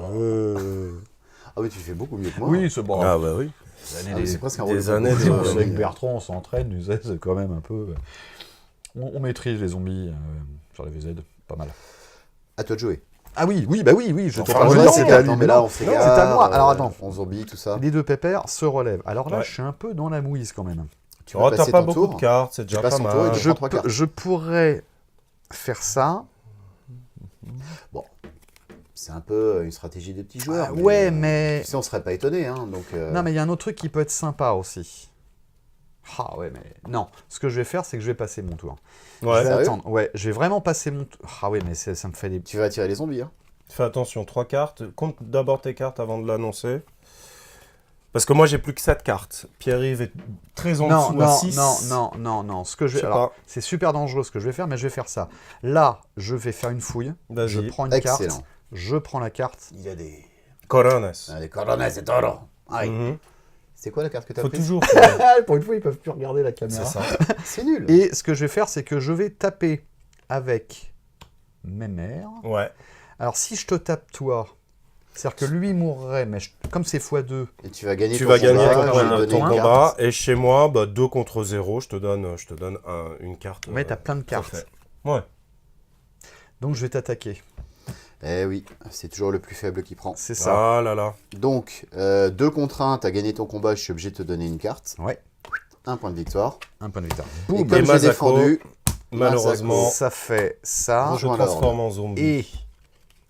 Ah oui, tu fais beaucoup mieux que moi. Oui, c'est bon. Ah bah oui. Ah, mais c'est presque un rôle des de années composition, de- le Avec zombie. Bertrand, on s'entraîne, tu sais, c'est quand même un peu... On maîtrise les zombies sur les VZ, pas mal. À toi de jouer. Ah oui, je Enfin, t'ai Ah, pas ouais, joué, non, c'est c'est à à lui, mais mais là, non. on fait Non, c'est à moi. Alors attends, On zombie, tout ça. les deux pépères se relèvent. Alors là, Ouais. je suis un peu dans la mouise quand même. Tu vas Oh, t'as passer pas ton beaucoup tour. de cartes, c'est déjà passes pas ton tour et mal. tu prends 3 cartes. Je pourrais faire ça. C'est un peu une stratégie des petits joueurs. Ah, ouais, mais... Tu sais, on serait pas étonné, hein. Donc, Non, mais il y a un autre truc qui peut être sympa aussi. Ah ouais, mais... Non, ce que je vais faire, c'est que je vais passer mon tour. Ouais. Je vais Sérieux attendre. Ouais, je vais vraiment passer mon tour. Ah ouais, mais ça me fait des... tu vas attirer les zombies, hein. Fais attention, 3 cartes. Compte d'abord tes cartes avant de l'annoncer. Parce que moi, j'ai plus que 7 cartes. Pierre-Yves est très en Non, dessous à non, 6. non. Ce que je Je sais alors, pas. c'est super dangereux ce que je vais faire, mais je vais faire ça. Là, je vais faire une fouille. Vas-y. Je prends une Excellent. carte. Je prends la carte. Il y a des... Corones. des cordonnes et toro. Ah, oui. Mhm. C'est quoi la carte que t'as Faut prise toujours. Pour une fois, ils peuvent plus regarder la caméra. C'est ça. C'est nul. Et ce que je vais faire, c'est que je vais taper avec mes mères. Ouais. Alors, si je te tape toi, c'est-à-dire que lui mourrait, mais comme c'est x2, Et tu vas gagner Tu ton vas gagner combat, ton, je vais te donner ton une combat. carte. Et chez moi, bah, 2 contre 0, je te donne une carte. mais t'as plein de cartes. fait. Ouais. Donc, je vais t'attaquer. Eh oui, c'est toujours le plus faible qui prend. C'est ça. Ah là là. Donc, 2 contre 1, t'as gagné ton combat, je suis obligé de te donner une carte. Ouais, 1 point de victoire. un point de victoire. Et Boum. comme j'ai Masako, défendu, Malheureusement, Ça fait ça. je rejoins la transforme en zombie. Et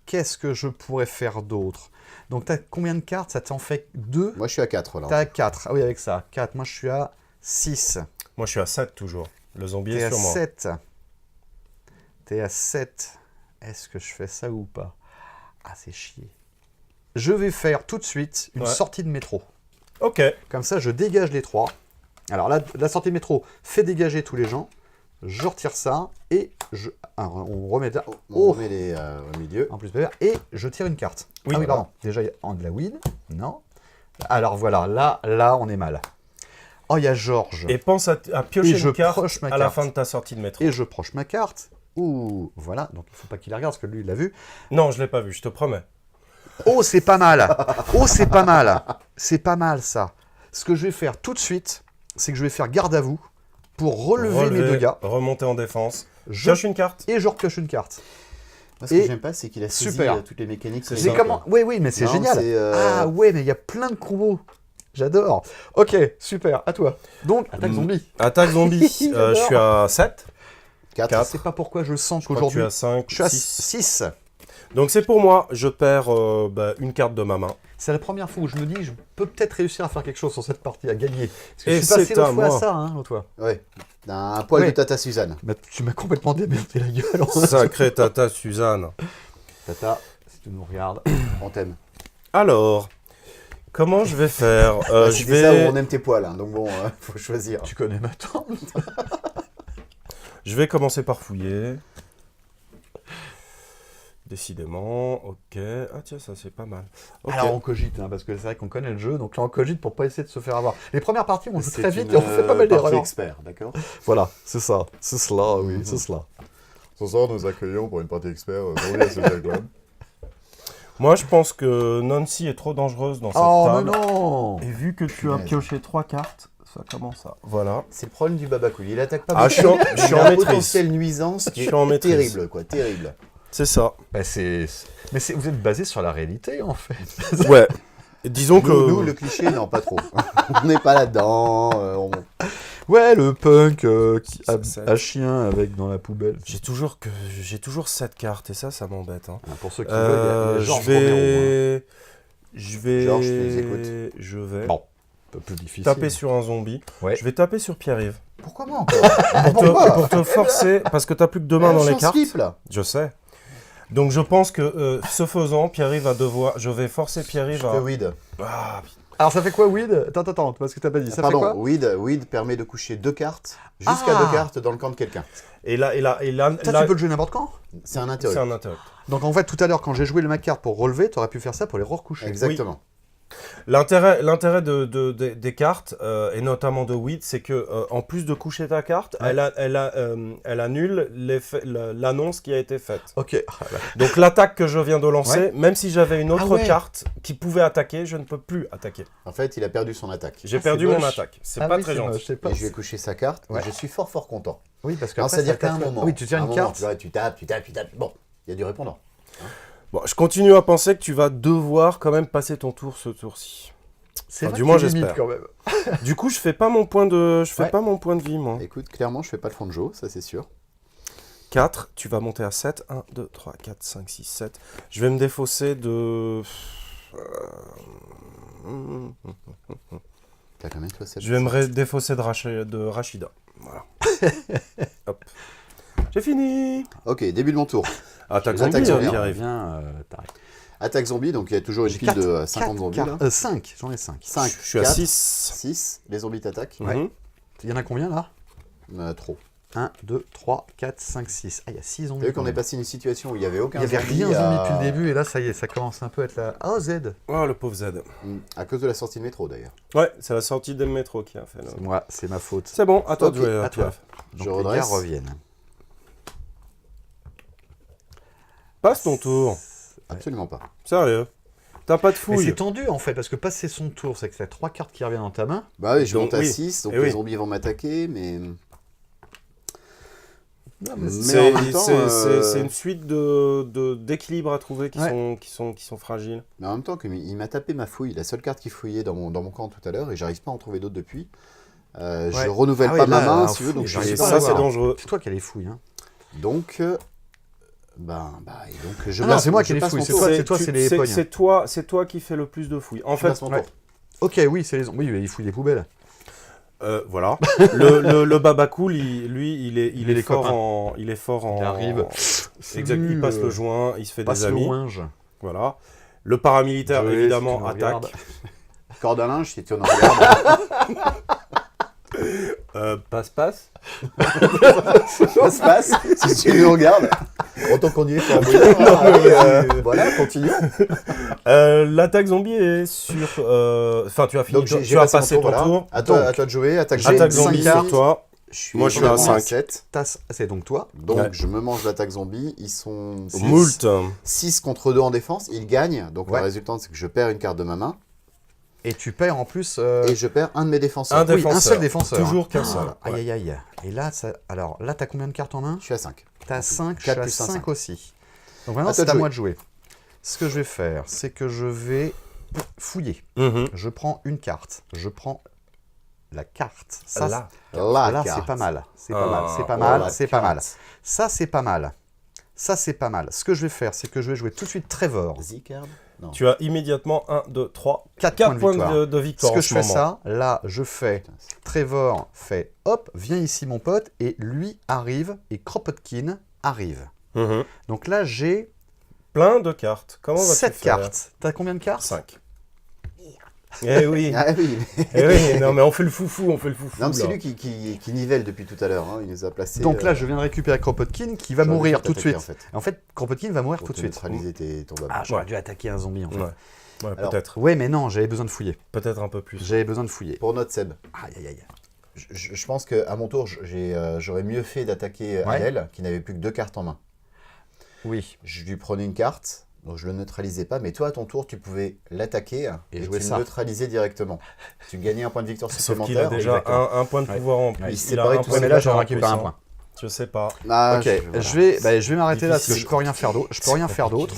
qu'est-ce que je pourrais faire d'autre? Donc, tu as combien de cartes? Ça t'en fait 2? moi je suis à 4 là. Tu as 4. Ah oui, avec ça. 4. Moi, je suis à 6. Moi, je suis à 7 toujours. Le zombie T'es est à sur moi. 7. T'es à 7. Est-ce que je fais ça ou pas? Ah, c'est chier. Je vais faire tout de suite une Ouais. sortie de métro. Ok. Comme ça, je dégage les 3. Alors là, la sortie de métro fait dégager tous les gens. Je retire ça et on remet là. On Oh, remet les au milieu. en plus pépère. Et je tire une carte. Oui, Ah oui, voilà. pardon. Déjà, il y a de la weed. Non. Alors voilà, là, on est mal. Oh, il y a Georges. Et pense à piocher Et je une carte proche ma à la carte. fin de ta sortie de métro. Et je proche ma carte. Ouh, voilà. Donc il faut pas qu'il la regarde parce que lui, il l'a vu. Non, je l'ai pas vu, je te promets. Oh, c'est pas mal. Oh, c'est pas mal. C'est pas mal, ça. Ce que je vais faire tout de suite, c'est que je vais faire garde à vous pour relever mes 2 gars. Remonter en défense. Je... Pioche une carte. Et je repioche une carte. Moi, ce Et- que j'aime pas, c'est qu'il a saisi Super. toutes les mécaniques. C'est des J'ai ça, autres, comment... quoi. Oui, mais c'est Non, génial. c'est, Ah ouais, mais il y a plein de combos. J'adore. Ok, super. À toi. Donc, attaque zombie. Attaque zombie. Je suis à 7. 4. Je sais pas pourquoi je sens Je crois que tu qu'aujourd'hui... es à 5. Je suis à 6. 6. Donc c'est pour moi, je perds une carte de ma main. C'est la première fois où je me dis, je peux peut-être réussir à faire quelque chose sur cette partie, à gagner. Parce que Et je suis passé c'est l'autre à fois à moi. ça, hein, l'autre fois. Ouais. Un poil Ouais. de Tata Suzanne. Mais tu m'as complètement démerdé la gueule. Sacré tata Suzanne. Tata, si tu nous regardes. On t'aime. Alors, comment je vais faire C'est Je ça où vais... on aime tes poils, hein, donc bon, faut choisir. Tu connais ma tante. Je vais commencer par fouiller. Décidément, ok. Ah tiens, ça c'est pas mal. Ok. Alors on cogite, hein, parce que c'est vrai qu'on connaît le jeu, donc là on cogite pour pas essayer de se faire avoir. Les premières parties, on joue C'est très vite une, et on fait pas mal partie d'erreurs. expert, d'accord. Voilà, c'est ça. C'est cela, oui, c'est cela. Ce soir, nous accueillons pour une partie expert Zombie Social Club. Moi je pense que Nancy est trop dangereuse dans cette Oh, mais table. non. Et vu que tu as pioché 3 cartes, ça commence à... Voilà. C'est le problème du Babacool. Il attaque pas Ah, je suis en- beaucoup. je suis Il en a un maîtrise. potentiel nuisance qui Je suis en est maîtrise. terrible, quoi, terrible. C'est ça. Bah, mais vous êtes basé sur la réalité, en fait. Ouais. Et disons que... Nous, le cliché, non, pas trop. On n'est pas là-dedans. Ouais, le punk Ça- à chien avec dans la poubelle. J'ai toujours 7 cartes et ça m'embête. Hein. Pour ceux qui veulent, il y a Je Georges Romero, hein. vais... Georges, tu les écoutes. Je vais Bon, un peu plus difficile. taper sur un zombie. Ouais. Je vais taper sur Pierre-Yves. Pourquoi moi encore Pour te forcer, parce que t'as plus que 2 mains dans les cartes. Slip, là. Je sais. Donc je pense que ce faisant, Pierre-Yves va devoir... Je vais forcer Pierre-Yves Je à... fais weed. Ah, Alors ça fait quoi, Weed? Attends, parce que t'as pas dit. Ça fait Pardon, quoi? Weed permet de coucher 2 cartes, jusqu'à Ah 2 cartes dans le camp de quelqu'un. Et là, Ça, tu peux le jouer n'importe quand? C'est un c'est intérêt. un intérêt. Donc en fait, tout à l'heure, quand j'ai joué ma carte pour relever, t'aurais pu faire ça pour les recoucher. Exactement. L'intérêt des cartes, et notamment de Weed, c'est que en plus de coucher ta carte, Ouais. elle annule l'annonce qui a été faite. Ok. Donc l'attaque que je viens de lancer, Ouais. même si j'avais une autre Ah ouais. carte qui pouvait attaquer, je ne peux plus attaquer. En fait, il a perdu son attaque. J'ai Ah, perdu c'est mon moche. attaque. C'est Ah pas oui, très c'est gentil. moche, je sais pas. Et je lui ai couché sa carte, Ouais. et je suis fort content. Oui, parce que Alors, c'est-à-dire qu'à un moment, Oui, tu tires à un une moment, carte. tu vois, tu tapes. Bon, il y a du répondant. Bon, je continue à penser que tu vas devoir quand même passer ton tour ce tour-ci. C'est Enfin, vrai du que moins, c'est limite, j'espère. quand même. Du coup, je fais pas mon point de, Ouais. pas mon point de vie, moi. Écoute, clairement, je fais pas le fond de jeu, ça c'est sûr. 4, tu vas monter à 7. 1, 2, 3, 4, 5, 6, 7. Je vais me défausser de... T'as combien toi, 7? Je vais me défausser de Rachida. Voilà. Hop. J'ai fini. Ok, début de mon tour. Attaque Attaque zombie, zombie, qui arrive. Viens, t'arrives. Attaque zombie, donc il y a toujours une J'ai pile de 50 zombies là. 5, j'en ai 5. 5, Je suis à 6. 6, les zombies t'attaquent. Mhm. Il y en a combien là? Trop. 1, 2, 3, 4, 5, 6. Ah, il y a 6 zombies. T'as vu qu'on quand est même. passé une situation où il n'y avait aucun Il n'y avait zombie rien à- zombie depuis le début, et là, ça y est, ça commence un peu à être là. Oh, Z. Oh, le pauvre Z. À cause de la sortie de métro d'ailleurs. Ouais, c'est la sortie de métro qui a fait. C'est moi, c'est ma faute. C'est bon, à toi Ok, de jouer, à toi. Piaf. Donc Je les redresse. gars reviennent. Passe ton tour. Absolument pas. Sérieux. T'as pas de Mais fouille. c'est tendu en fait, parce que passer son tour, c'est que t'as 3 cartes qui reviennent dans ta main. Bah oui, je Donc, monte à oui. 6, donc Eh les oui. zombies vont m'attaquer, mais... Mais C'est en même temps, c'est une suite d'équilibres à trouver qui, Ouais. qui sont fragiles. Mais en même temps, comme il m'a tapé ma fouille, la seule carte qui fouillait dans mon camp tout à l'heure, et j'arrive pas à en trouver d'autres depuis. Je renouvelle Ah pas oui, ma là, main, là, si tu veux, donc fouille, je j'arrive suis Et pas à ça, la c'est voir. dangereux. C'est toi qui as les fouilles. Hein. Donc, et donc je Ah non, passe- c'est moi je qui les passe fouille, mon c'est tour. toi, c'est les pognes. C'est toi qui fais le plus de fouilles. En Je fait, passe mon ouais. tour. Ok, oui, c'est les zombies. Oui, mais ils fouillent les poubelles. voilà. le Babacool, lui, il est les fort copains. en... Il est fort en... Il arrive. Exact, il passe le joint, il se fait Passe des le amis. ouinge. Voilà. Le paramilitaire, Joël, évidemment, si tu nous attaque. regardes. Corde à linge, si tu en regardes. Passe. Ça se passe, si tu nous regardes. Autant qu'on y est pour envoyer. Voilà, continuons. L'attaque zombie est sur... Enfin, tu as fini, Donc tu as passé ton voilà. tour. À toi Donc, de jouer, attaque j'ai Attaque cinq zombie cartes. sur toi. Moi, je suis à évidemment 5. 7. C'est donc toi. Donc Ouais. je me mange l'attaque zombie. Ils sont Moult. 6 contre 2 en défense. Ils gagnent. Donc Ouais. le résultat, c'est que je perds une carte de ma main. Et tu perds en plus. Et je perds un de mes défenseurs. Un oui, un défenseur. seul défenseur. Toujours qu'un seul. Aïe, Ouais. aïe, aïe. Et là, alors là, t'as combien de cartes en main? Je suis à 5. T'as 5, je 4 suis à plus un, 5 5. aussi. Donc maintenant, À toi c'est de à jouer. moi de jouer. Ce que je vais faire, c'est que je vais fouiller. Mhm. Je prends une carte. Je prends la carte. Ça, Là. là, c'est pas mal. C'est pas mal. C'est pas mal. C'est pas mal. Ça, c'est pas mal. Ça, c'est pas mal. Ce que je vais faire, c'est que je vais jouer tout de suite Trevor. Zicard. Non. Tu as immédiatement 1, 2, 3, 4 4 points de points victoire. de victoire. Ce que en je ce fais moment. ça, là, je fais Trevor fait hop, viens ici mon pote, et lui arrive, et Kropotkin arrive. Mhm. Donc là, j'ai Plein de cartes. Comment vas-tu 7 faire cartes. T'as combien de cartes? 5. Eh oui. Ah oui. Eh oui, non mais on fait le foufou, Non, mais c'est là. lui qui nivelle depuis tout à l'heure. Hein. Il nous a placé. Donc là, je viens de récupérer Kropotkin qui va j'aurais mourir dû tout de suite. t'attaquer, En fait, Kropotkin va mourir Pour tout de te suite. neutraliser ton baba. Ah, j'aurais Ouais. dû attaquer un zombie en fait. Ouais, ouais, Alors, peut-être. Ouais, mais non, j'avais besoin de fouiller. Peut-être un peu plus. J'avais besoin de fouiller. Pour notre Seb, Aïe, aïe, aïe. je pense qu'à mon tour, j'aurais mieux fait d'attaquer Ouais. Adèle, qui n'avait plus que 2 cartes en main. Oui. Je lui prenais une carte, donc je le neutralisais pas, mais toi, à ton tour, tu pouvais l'attaquer et jouer tu ça. le neutralisais directement. Tu gagnais un point de victoire Sauf supplémentaire. qu'il a déjà exactement. un point de Ouais. pouvoir en plus. Ouais, il Il s'est a barré un tout point seul. de Mais là, je pouvoir en récupère un plus, point. Je sais pas. Ah, Ok, je vais m'arrêter là parce que je Difficile. peux rien faire d'autre. Je peux rien faire d'autre.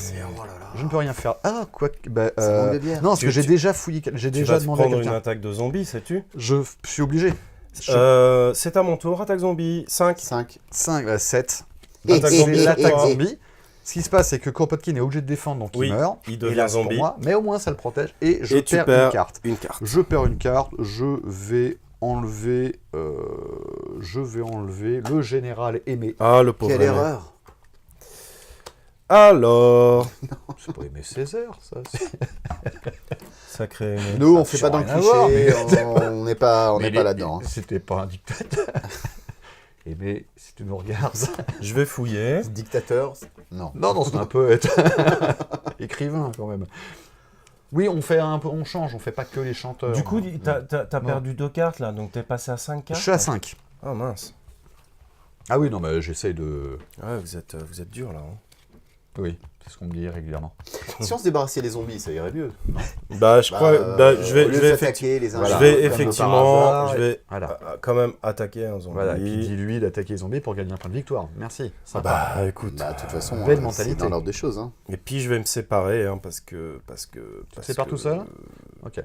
Je ne peux rien faire. Ah, quoi que. Bah, Ça manque de bière. non, parce que j'ai Tu- déjà fouillé. J'ai Tu déjà vas te demandé à prendre une quelqu'un. attaque de zombie, sais-tu Je suis obligé. C'est à mon tour, attaque zombie. 5. 5. 5, 7. Attaque C'est zombie. l'attaque toi. zombie. Ce qui se passe, c'est que Kropotkin est obligé de défendre, donc Oui, il meurt. il Et devient là, c'est pour zombie. moi, mais au moins, ça le protège. Et je Et tu perds perds une carte. une carte. Je perds une carte. Je vais enlever le général aimé. Ah, le pauvre. Quelle aîné. erreur. Alors, C'est pas aimer 16 heures, ça. sacré. Nous, on fait pas dans le rien à voir, cliché, on n'est pas là-dedans. hein. C'était pas un dictateur. Eh bien, si tu nous regardes... Je vais fouiller. Dictateur, non. Non, c'est un peu être écrivain, quand même. Oui, on change, on fait pas que les chanteurs. Du coup, hein. t'as perdu 2 cartes là, donc t'es passé à 5 Je cartes. suis à 5. Ah mince. Ah oui, non, mais j'essaye de... Ouais, vous êtes dur là. hein. Oui, c'est ce qu'on me dit régulièrement. Si on se débarrassait des zombies, ça irait mieux. non Bah, je crois. Je au lieu de vais s'attaquer les uns Voilà. Je les vais autres, effectivement, hasard, je vais Voilà. quand même attaquer un zombie. Voilà, qui dit lui d'attaquer les zombies pour gagner un point de victoire. Merci. Ah Sympa. bah écoute. Bah, de toute façon, Belle c'est mentalité. dans l'ordre des choses. Hein. Et puis je vais me séparer hein, parce que. sépares tout seul Ok.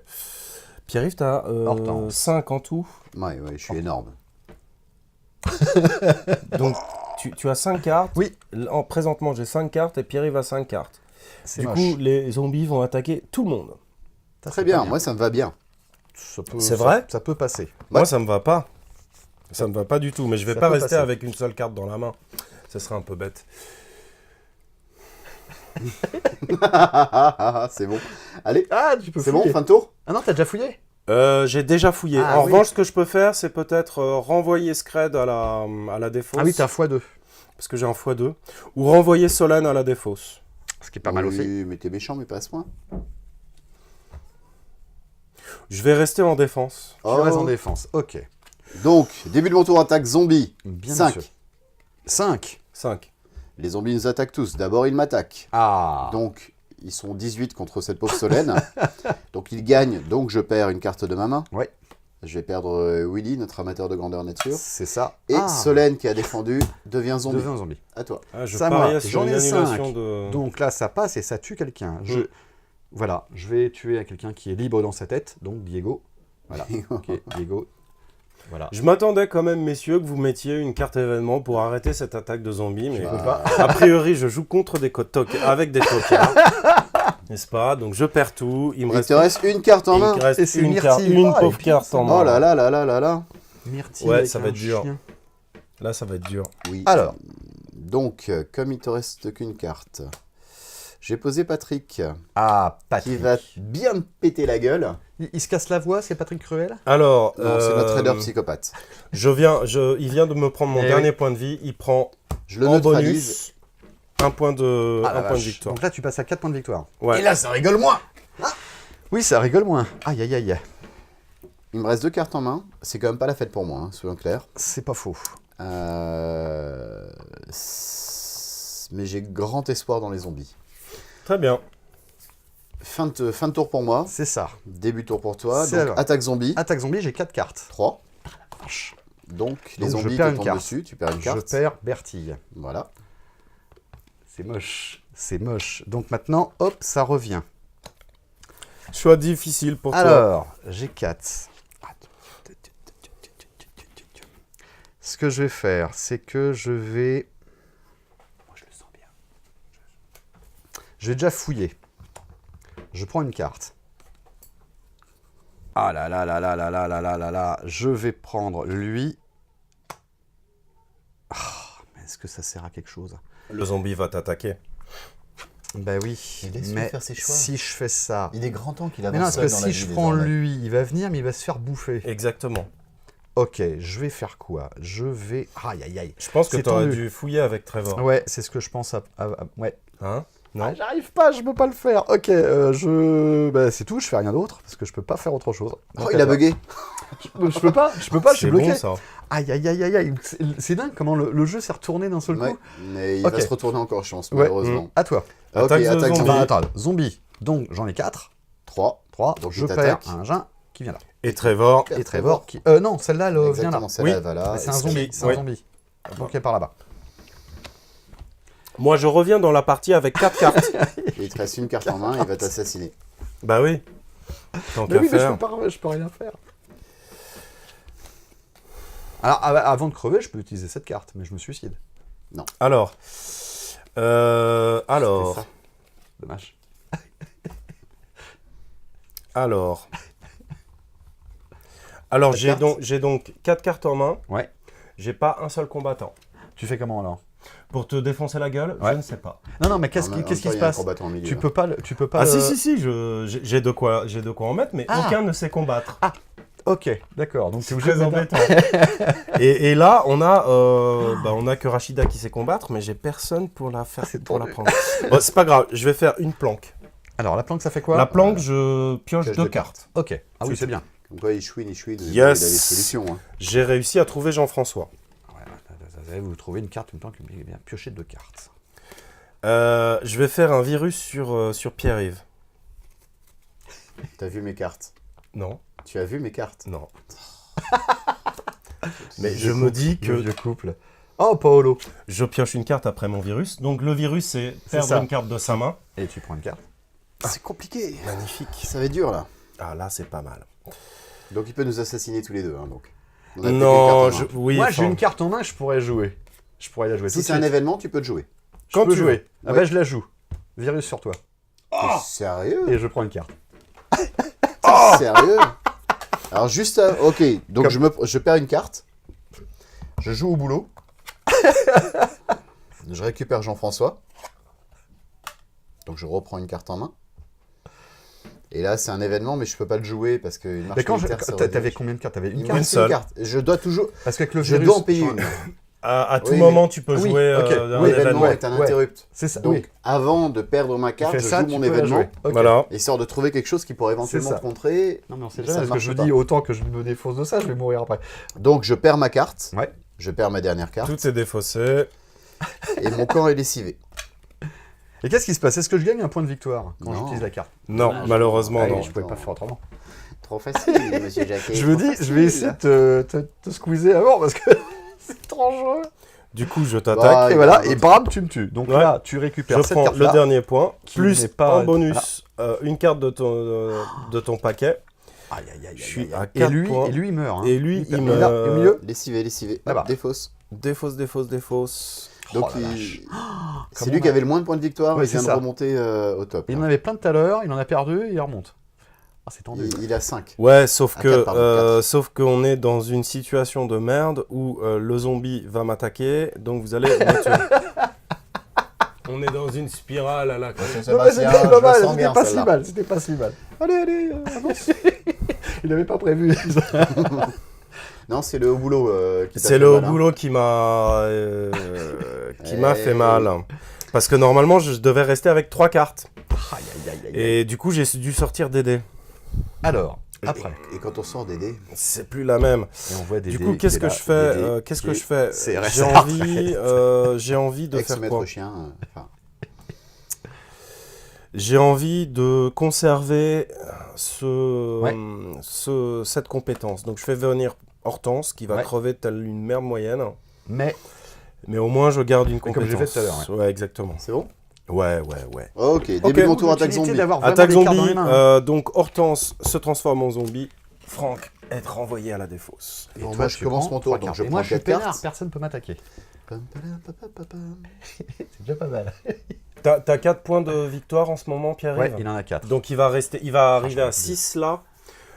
Pierre-Yves, t'as Hortense. 5 en tout. Ouais, je suis énorme. Donc tu as 5 cartes. Oui. Présentement, j'ai 5 cartes et Pierre-Yves a 5 cartes. C'est Du moche. coup, les zombies vont attaquer tout le monde. Ça, Très c'est bien, pas moi ça me va bien. C'est vrai Ça peut passer. Moi, ça me va pas. Ça me va pas du tout. Mais je vais Ça pas peut rester passer. avec une seule carte dans la main. Ce serait un peu bête. C'est bon. Allez, Ah, tu peux c'est bon, fouiller. fin de tour. Ah non, t'as déjà fouillé J'ai déjà fouillé. Ah, en oui. revanche, ce que je peux faire, c'est peut-être renvoyer Scred à la défausse. Ah oui, t'as x2. Parce que j'ai un x2. Ou renvoyer Solène à la défausse. Ce qui est pas mal aussi. Oui, mais t'es méchant, mais pas à ce point. Je vais rester en défense. Tu restes en défense. Ok. Donc, début de mon tour, attaque zombie. Bien 5. 5. 5. Les zombies nous attaquent tous. D'abord, ils m'attaquent. Ah. Donc, ils sont 18 contre cette pauvre Solène. Donc, ils gagnent. Donc, je perds une carte de ma main. Ouais. Je vais perdre Willy, notre amateur de grandeur nature. C'est ça. Et Ah. Solène, qui a défendu, devient zombie. Devient un zombie. À toi. Ah, je Ça pariais va, sur j'en une ai annulation 5. de... Donc là, ça passe et ça tue quelqu'un. Voilà, je vais tuer quelqu'un qui est libre dans sa tête, donc Diego. Voilà, ok, Diego. Voilà. Je m'attendais quand même, messieurs, que vous mettiez une carte événement pour arrêter cette attaque de zombies, mais peux pas. a priori, je joue contre des avec des tocards, n'est-ce pas? Donc je perds tout. Il me Il reste, te reste une carte en main. il me reste Et c'est une, Myrtille. une Oh, et pauvre puis, carte en main. Oh là là là là là là. Myrtille Ouais, avec ça va un être dur. chien. Là, ça va être dur. Oui. Alors. Donc, comme il te reste qu'une carte, j'ai posé Patrick, Ah, qui Patrick. va bien me péter la gueule. Il se casse la voix, c'est Patrick Cruel Alors, Non, c'est notre trader psychopathe. il vient de me prendre mon Eh dernier point de vie. Il prend Je le en neutralise. bonus un point de, Ah, la un point de vache. victoire. Donc là, tu passes à 4 points de victoire. Ouais. Et là, ça rigole moins. Oui, ça rigole moins. Aïe, aïe, aïe. Il me reste 2 cartes en main. C'est quand même pas la fête pour moi, hein, soyons clairs. C'est pas faux. Mais j'ai grand espoir dans les zombies. Très bien. Fin de tour pour moi. C'est ça. Début de tour pour toi. C'est Donc, alors. attaque zombie. Attaque zombie, j'ai 4 cartes. 3. Vache. Donc, les Donc, je zombies perds te une tombent carte. dessus. Tu perds une Je carte. perds Bertille. Voilà. C'est moche. C'est moche. Donc maintenant, hop, ça revient. Choix difficile pour toi. Alors, j'ai 4. Ce que je vais faire, c'est que je vais... Moi, je le sens bien. Je vais déjà fouiller. Je prends une carte. Ah là là là là là là là là là là. Je vais prendre lui. Ah, mais est-ce que ça sert à quelque chose? Le zombie va t'attaquer. Ben oui, Mais laisse-le mais faire ses choix. si je fais ça... Il est grand temps qu'il Mais non, avance parce que seul dans la si vie, je prends désormais. lui, il va venir, mais il va se faire bouffer. Exactement. Ok, je vais faire quoi? Je vais... Aïe, aïe, aïe. Je pense que C'est tu aurais tendu. dû fouiller avec Trevor. Ouais, c'est ce que je pense ouais. Hein? Non? Ah, j'arrive pas, je peux pas le faire. Ok, bah, c'est tout, je fais rien d'autre, parce que je peux pas faire autre chose. Oh, Donc, il a attends. bugué. Je peux pas, je suis C'est bloqué. bon, ça. Aïe, aïe, aïe, aïe, aïe. C'est dingue comment le jeu s'est retourné d'un seul Ouais, coup. mais il Ok. va se retourner encore, je pense, Ouais. malheureusement. À toi. Ok, Attaque de attaque zombie. zombie. Bah, attends, zombie. Donc, j'en ai 4. 3. 3, Donc, je il perds t'attaque. un jeun qui vient là. Et Trevor. Et Trevor qui... non, celle-là, elle vient là. Exactement, celle-là, elle va là. C'est un Est-ce zombie, qu'il- c'est ouais. un zombie. Donc, elle est par là-bas. Moi, je reviens dans la partie avec 4 cartes. Et il te reste une carte en main, il va t'assassiner. Bah oui. Tant Mais qu'à oui, mais faire. je peux rien faire. Alors, avant de crever, je peux utiliser cette carte, mais je me suicide. Alors. C'est Alors. ça. Dommage. Alors, Quatre j'ai cartes donc 4 cartes en main. Ouais. J'ai pas un seul combattant. Tu fais comment alors? Pour te défoncer la gueule, Ouais. je ne sais pas. Non, mais qu'est-ce En même qui temps, se il y a un passe? combattant au milieu, Tu hein. peux pas, Ah le- si, j'ai de quoi en mettre, mais Ah. aucun ne sait combattre. Ok, d'accord. Donc C'est obligé très de mettre embêtant. et là, on a que Rachida qui sait combattre, mais j'ai personne pour la faire, c'est pour la tendu. prendre. Bon, c'est pas grave, je vais faire une planque. Alors la planque, ça fait quoi? La planque, je pioche Pioche 2 deux cartes. Ok. Ah oui, c'est bien. Comme quoi, il chouine, il Yes. a des solutions. Hein. J'ai réussi à trouver Jean-François. Ouais, vous trouvez une carte, une planque, bien piocher 2 cartes. Je vais faire un virus sur Pierre-Yves. T'as vu mes cartes? Non, Tu as vu mes cartes? non. Mais je me dis Le que vieux couple. Oh, Paolo. je pioche une carte après mon virus. Donc le virus, c'est perdre ça. une carte de sa main. Et tu prends une carte. C'est compliqué. Magnifique. Ça va être dur là. Ah là, c'est pas mal. Donc il peut nous assassiner tous les deux. Hein, donc. On a plus qu'une Non, carte en main. oui. Moi, enfin, j'ai une carte en main, je pourrais jouer. Je pourrais la jouer tout Si de c'est un suite. événement, tu peux te jouer. Je Quand peux tu jouer. veux. Ah Ouais. bah, je la joue. Virus sur toi. Sérieux? Et je prends une carte. Sérieux? Alors juste, ok, donc je perds une carte. Je joue au boulot. Je récupère Jean-François. Donc je reprends une carte en main. Et là, c'est un événement, mais je peux pas le jouer parce que une marche Mais quand militaire, ça t'avais aurait- combien de cartes? T'avais une Il me carte? reste seule. une carte. Je dois toujours. Parce qu'avec le Je virus... dois en payer une. À tout Oui, moment, tu peux Ah oui, jouer ok. un Oui, événement. est un Ouais. interrupt. C'est ça, Donc oui. avant de perdre ma Tu carte, fais je ça, joue tu mon peux la événement. jouer. Ok. Voilà. Histoire de trouver quelque chose qui pourrait éventuellement ça. te contrer. Non, mais on sait Ça jamais, parce que marche je me pas. dis, autant que je me défausse de ça, je vais mourir après. Donc je perds ma carte. Ouais. Je perds ma dernière carte. Tout est défaussé. Et mon camp est lessivé. Et qu'est-ce qui se passe? Est-ce que je gagne un point de victoire quand Non. j'utilise la carte? Non, Dommage. malheureusement, Ah oui, non. je pouvais pas faire autrement. Trop facile, monsieur Jacquet. Je me dis, je vais essayer de te squeezer avant parce que c'est trop dangereux. Du coup, je Bah, t'attaque. Et il voilà, y a un et autre. bam, tu me tues. Donc Ouais. là, tu Je récupères cette prends le carte-là. dernier point, qui plus n'est pas- en bonus une carte de ton paquet. Aïe, aïe, aïe, Je aïe, suis aïe. à Et 4 lui, points. et lui, il meurt. hein. Et lui, perd. il Et là, au milieu. Lessivé, lessivé. Là-bas. Hop, défausse. Défausse. Donc Oh la c'est Comment lui on qui a- avait le moins de points de victoire. Ouais, Il vient c'est de ça. remonter au top. Il en avait plein tout à l'heure, il en a perdu, il remonte. Ah, c'est tendu. Il a 5. Ouais, sauf Ah, que quatre, pardon, quatre. sauf qu'on est dans une situation de merde où le zombie va m'attaquer, donc vous allez me tuer. On est dans une spirale à la con. Non, mais c'était pas mal, c'était pas si mal, c'était pas si mal. Allez, avance. Il n'avait pas prévu. Non, c'est le haut boulot qui t'a C'est fait le haut mal, hein. boulot qui m'a Eh fait mal. Parce que normalement, je devais rester avec 3 cartes. Aïe, aïe, aïe, aïe. Et du coup, j'ai dû sortir des dés. Alors, après, Et quand on sort des dés, C'est plus la même. et on voit des Du dés coup, qui qu'est-ce est que là, je fais des dés Qu'est-ce qui que est- je fais c'est J'ai resté envie de faire ex-maître quoi chien. Enfin, J'ai envie de conserver Ouais. cette compétence. Donc je fais venir Hortense qui va Ouais. crever telle une merde moyenne. Mais, Mais au moins je garde une comme compétence. j'ai fait tout à l'heure, Ouais, exactement. c'est bon? Ouais. Ok, début de mon tour, attaque l'utilité zombie. d'avoir vraiment Attaque des cartes dans les zombie. mains, hein. Donc Hortense se transforme en zombie. Franck est renvoyé à la défausse. Et Bon, toi, moi, je tu commence prends mon tour, 3 donc cartes. je Et moi, prends je suis 4 peinard, cartes. personne ne peut m'attaquer. Pam, pam, pam, pam, pam. C'est déjà pas mal. T'as 4 points de victoire en ce moment, Pierre-Yves. Ouais, il en a 4. Donc il va arriver à 6 là.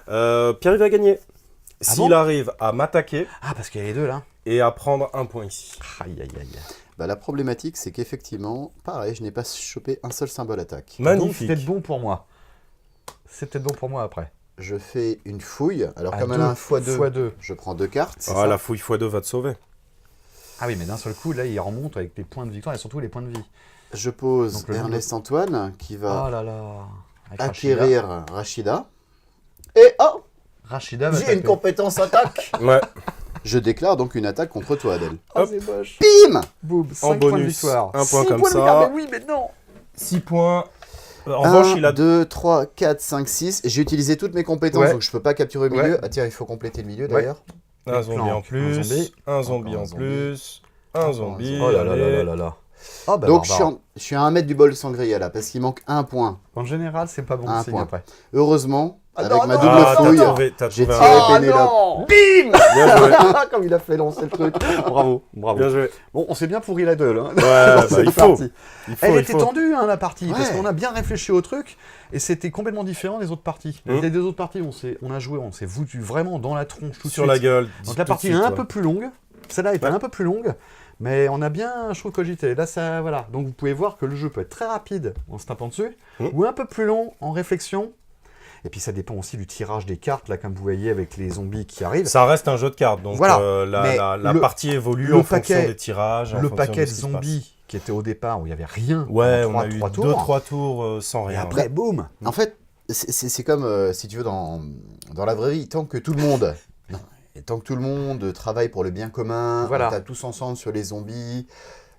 Pierre-Yves va gagner. Ah S'il bon arrive à m'attaquer Ah, parce qu'il y a les deux là. et à prendre un point ici. Aïe, aïe, aïe. Bah, la problématique, c'est qu'effectivement, pareil, je n'ai pas chopé un seul symbole attaque. Donc, Magnifique. c'est peut-être bon pour moi. C'est peut-être bon pour moi après. Je fais une fouille. Alors, À comme elle deux a un x2, x2. je prends 2 cartes. C'est Ah, ça. la fouille x2 va te sauver. Ah oui, mais d'un seul coup, là, il remonte avec les points de victoire et surtout les points de vie. Je pose Donc, le Ernest Antoine qui va Oh là là. Avec Rachida. acquérir Rachida. Et oh, Rachida va j'ai taper. une compétence attaque. Ouais. Je déclare donc une attaque contre toi, Adèle. Oh, c'est moche. Bim. Boum, 5 En points de bonus, victoire. un point 6 comme points de ça. victoire, mais oui, mais non. 6 points. En revanche, il a 2, 3, 4, 5, 6. J'ai utilisé toutes mes compétences, Ouais. donc je peux pas capturer le milieu. Ouais. Ah tiens, il faut compléter le milieu Ouais. d'ailleurs. un Une zombie planque, en plus, un zombie, un zombie encore en un zombie, plus, un encore un zombie. zombie. Oh là là allez. là là là. Oh, bah, Donc barbare. je suis à 1 mètre du bol de sangria là, parce qu'il manque un point. En général, c'est pas bon Un signe point. après. Heureusement, Ah avec non, ma non. double Ah, fouille, t'as j'ai trouvé tiré un... Pénélope. non. Bim. Bien joué, Comme il a fait lancer le truc. Bravo, bravo. bien joué. Bon, on s'est bien pourri la gueule. Hein. Ouais, bah, C'est il faut. parti. Elle il était faut. tendue, hein, la partie, parce Ouais. qu'on a bien réfléchi au truc, et c'était complètement différent des autres parties. Les deux autres parties, on a joué, on s'est foutu vraiment dans la tronche tout de Sur suite. la gueule. Donc la tout de partie est suite, un ouais. peu plus longue, celle-là était Ouais. un peu plus longue, Mais on a bien, je trouve, cogité. Là, ça, voilà. Donc vous pouvez voir que le jeu peut être très rapide en se tapant dessus, ou un peu plus long en réflexion. Et puis ça dépend aussi du tirage des cartes, là, comme vous voyez, avec les zombies qui arrivent. Ça reste un jeu de cartes, donc voilà. la partie évolue en fonction des tirages. Le paquet de zombies qui était au départ, où il n'y avait rien. Ouais, on a eu 2-3 tours sans rien. Et après, boum. En fait, c'est comme, si tu veux, dans la vraie vie, tant que tout le monde... Et tant que tout le monde travaille pour le bien commun, voilà. on tape tous ensemble sur les zombies,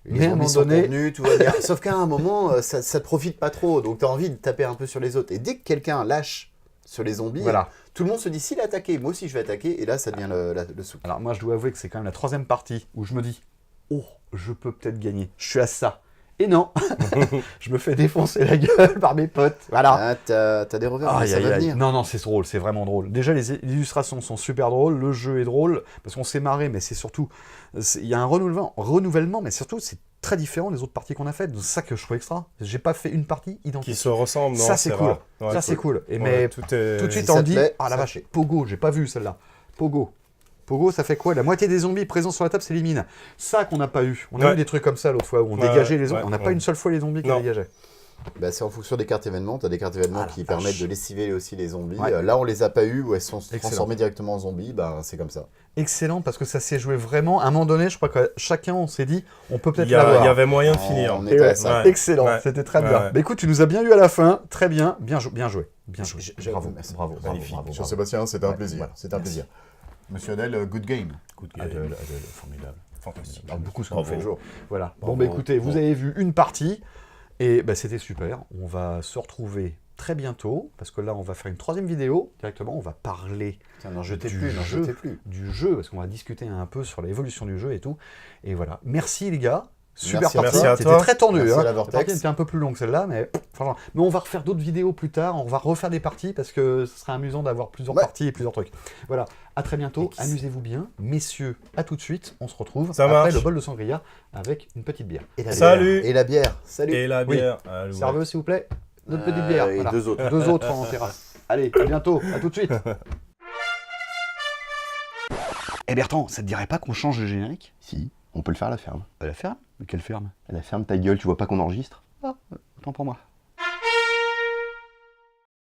mais zombies sont contenus, tout va bien. Sauf qu'à un moment, ça ne te profite pas trop, donc tu as envie de taper un peu sur les autres. Et dès que quelqu'un lâche sur les zombies, tout le monde se dit, s'il a attaqué, moi aussi je vais attaquer, et là ça devient le sou. Alors moi je dois avouer que c'est quand même la 3e partie où je me dis, oh, je peux peut-être gagner, je suis à ça. Et non, je me fais défoncer la gueule par mes potes. Voilà. Ah, t'as des revers, mais ça va venir. Non, c'est drôle, c'est vraiment drôle. Déjà, les illustrations sont super drôles, le jeu est drôle, parce qu'on s'est marré, mais c'est surtout... Il y a un renouvellement, mais surtout, c'est très différent des autres parties qu'on a faites. C'est ça que je trouve extra. J'ai pas fait une partie identique. Qui se ressemble, non? Ça, c'est cool. Ouais, ça, c'est cool. Et ouais, mais tout de suite, si on ça te dit, plaît, ah la ça vache, fait. Pogo, j'ai pas vu celle-là. Pogo, ça fait quoi? La moitié des zombies présents sur la table s'éliminent. Ça qu'on n'a pas eu. On a eu des trucs comme ça l'autre fois, où on dégageait les zombies. On n'a pas une seule fois les zombies qui dégageaient. Bah, c'est en fonction des cartes événements. Tu as des cartes événements qui permettent de lessiver aussi les zombies. Ouais. Là, on les a pas eu, où elles sont transformées directement en zombies. Bah, c'est comme ça. Excellent, parce que ça s'est joué vraiment. À un moment donné, je crois que chacun, on s'est dit, on peut peut-être Il y l'avoir. avait moyen de finir. On était à ça. Ouais. Excellent, Ouais. c'était très bien. Ouais. Bah, écoute, tu nous as bien eu à la fin. Très bien, bien joué. Bravo, Merci. bravo. Jean-Sébastien, c'était un plaisir. Voilà. C'était un plaisir. Monsieur Adèle, good game. Adèle, Formidable. Fantastique. Alors, beaucoup ce qu'on Bravo. fait. Toujours. Voilà. Bravo. Bon, bah écoutez, vous avez vu une partie, et bah, c'était super. On va se retrouver très bientôt, parce que là, on va faire une 3e vidéo. Directement, on va parler Tiens, n'en jetez du plus, n'en jeu. jetez plus. du jeu, parce qu'on va discuter un peu sur l'évolution du jeu et tout. Et voilà. Merci les gars. Super Merci partie. à C'était toi. très tendu. Merci Hein. à la La Vortex. partie était un peu plus longue celle-là, mais franchement. Mais on va refaire d'autres vidéos plus tard. On va refaire des parties parce que ce sera amusant d'avoir plusieurs parties et plusieurs trucs. Voilà. À très bientôt. Amusez-vous bien, messieurs. À tout de suite. On se retrouve Ça après marche. le bol de sangria avec une petite bière. Et la Salut. bière. Et la bière. Salut. Et la bière. Allô. Serveuse, s'il vous plaît. Notre petite bière. Et Voilà. 2 autres. 2 autres en terrasse. Allez, à bientôt. À tout de suite. Eh Bertrand, ça te dirait pas qu'on change de générique? Si, on peut le faire à la ferme. À la ferme? Mais quelle ferme? À la ferme, ta gueule, tu vois pas qu'on enregistre? Ah, autant pour moi.